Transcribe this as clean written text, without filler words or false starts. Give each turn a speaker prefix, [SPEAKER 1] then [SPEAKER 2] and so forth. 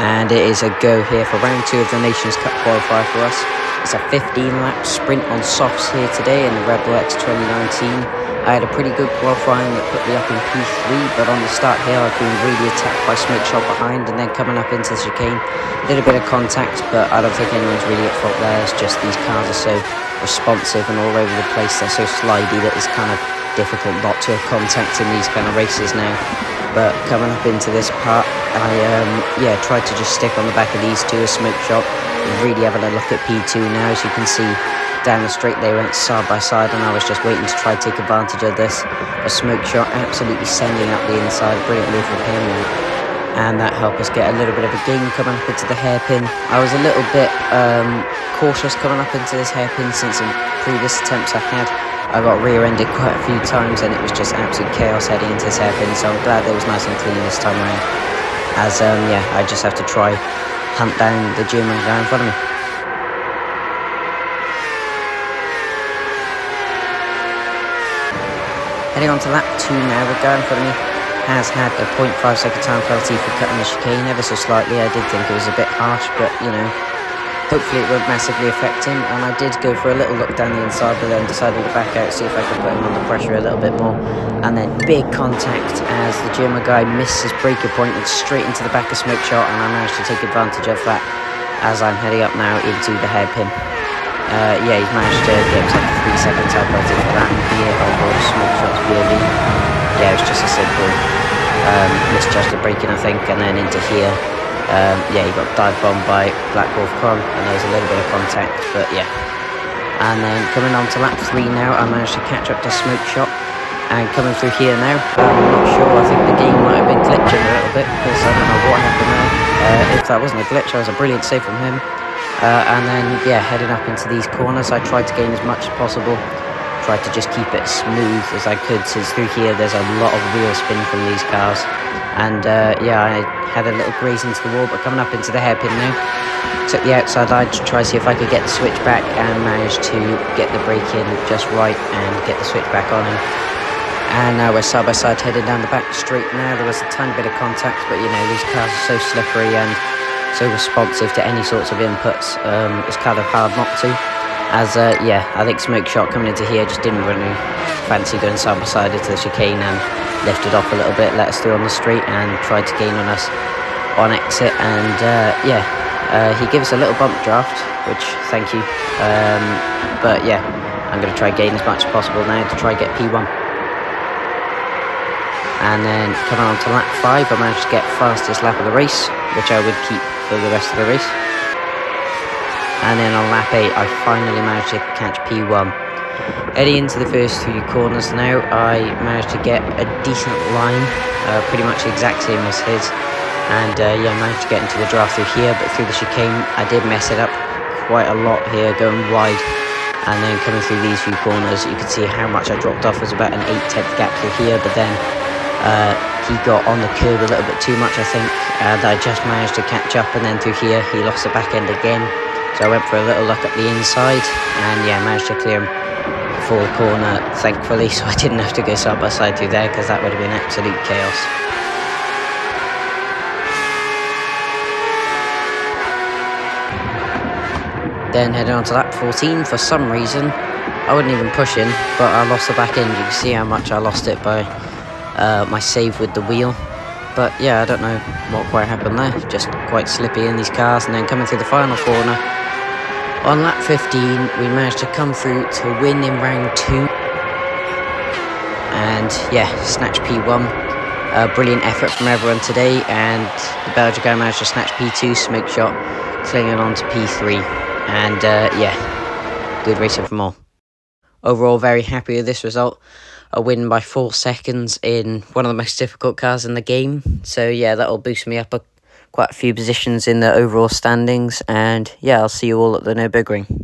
[SPEAKER 1] And it is a go here for round 2 of the Nations Cup qualifier for us. It's a 15-lap sprint on softs here today in the Rebel X 2019. I had a pretty good qualifying that put me up in P3, but on the start here I've been really attacked by Smoke Shot behind, and then coming up into the chicane, a little bit of contact, but I don't think anyone's really at fault there. It's just these cars are so responsive and all over the place. They're so slidey that it's kind of difficult not to have contact in these kind of races now. But coming up into this part, I tried to just stick on the back of these two as Smoke Shot. Really having a look at P2 now. As you can see, down the straight they went side by side, and I was just waiting to try to take advantage of this. A Smoke Shot absolutely sending up the inside, brilliant move from him, and that helped us get a little bit of a gain coming up into the hairpin. I was a little bit cautious coming up into this hairpin since in previous attempts I had. I got rear-ended quite a few times and it was just absolute chaos heading into this hairpin, so I'm glad it was nice and clean this time around. As I just have to try hunt down the German guy in front of me. Heading on to lap 2 now, the guy in front of me has had a 0.5 second time penalty for cutting the chicane ever so slightly. I did think it was a bit harsh, but you know, hopefully it won't massively affect him, and I did go for a little look down the inside, but then decided to back out, see if I could put him under pressure a little bit more. And then big contact as the German guy missed his breaker point and straight into the back of Smoke Shot, and I managed to take advantage of that as I'm heading up now into the hairpin. He's managed to get himself a 3 second time penalty for that, and be on board Smoke Shot's BOV. Yeah, it was just a simple misjudged braking, I think, and then into here. He got dive bombed by Black Wolf Kron, and there was a little bit of contact, but yeah. And then coming on to lap 3 now, I managed to catch up to Smoke Shot, and coming through here now, I'm not sure, I think the game might have been glitching a little bit, because I don't know what happened there. If that wasn't a glitch, that was a brilliant save from him. And then, heading up into these corners, I tried to gain as much as possible, tried to just keep it smooth as I could, since through here there's a lot of wheel spin from these cars. And I had a little graze into the wall, but coming up into the hairpin now, took the outside line to try to see if I could get the switch back, and managed to get the brake in just right and get the switch back on him. And now we're side by side heading down the back straight now. There was a tiny bit of contact, but you know, these cars are so slippery and so responsive to any sorts of inputs. It's kind of hard not to. As I think Smoke Shot coming into here just didn't really fancy going side by side into the chicane, and lifted off a little bit, let us through on the street, and tried to gain on us on exit. And he gave us a little bump draft, which thank you. But yeah, I'm going to try gain as much as possible now to try get P1. And then coming on to lap 5, I managed to get fastest lap of the race, which I would keep for the rest of the race. And then on lap 8, I finally managed to catch P1. Heading into the first 2 corners now, I managed to get a decent line, pretty much the exact same as his. And managed to get into the draft through here, but through the chicane, I did mess it up quite a lot here, going wide. And then coming through these few corners, you can see how much I dropped off. It was about an 8/10 gap through here, but then he got on the curb a little bit too much, I think, and I just managed to catch up. And then through here, he lost the back end again. So I went for a little look at the inside, and managed to clear him full corner, thankfully, so I didn't have to go side by side through there, because that would have been absolute chaos. Then heading on to lap 14, for some reason, I wasn't even pushing, but I lost the back end. You can see how much I lost it by my save with the wheel. But yeah, I don't know what quite happened there, just quite slippy in these cars. And then coming through the final corner, on lap 15, we managed to come through to win in round 2. And snatch P1. Brilliant effort from everyone today, and the Belgian guy managed to snatch P2, Smoke Shot clinging on to P3. And good racing from all. Overall, very happy with this result. A win by 4 seconds in one of the most difficult cars in the game. So yeah, that'll boost me up quite a few positions in the overall standings. And yeah, I'll see you all at the Nürburgring.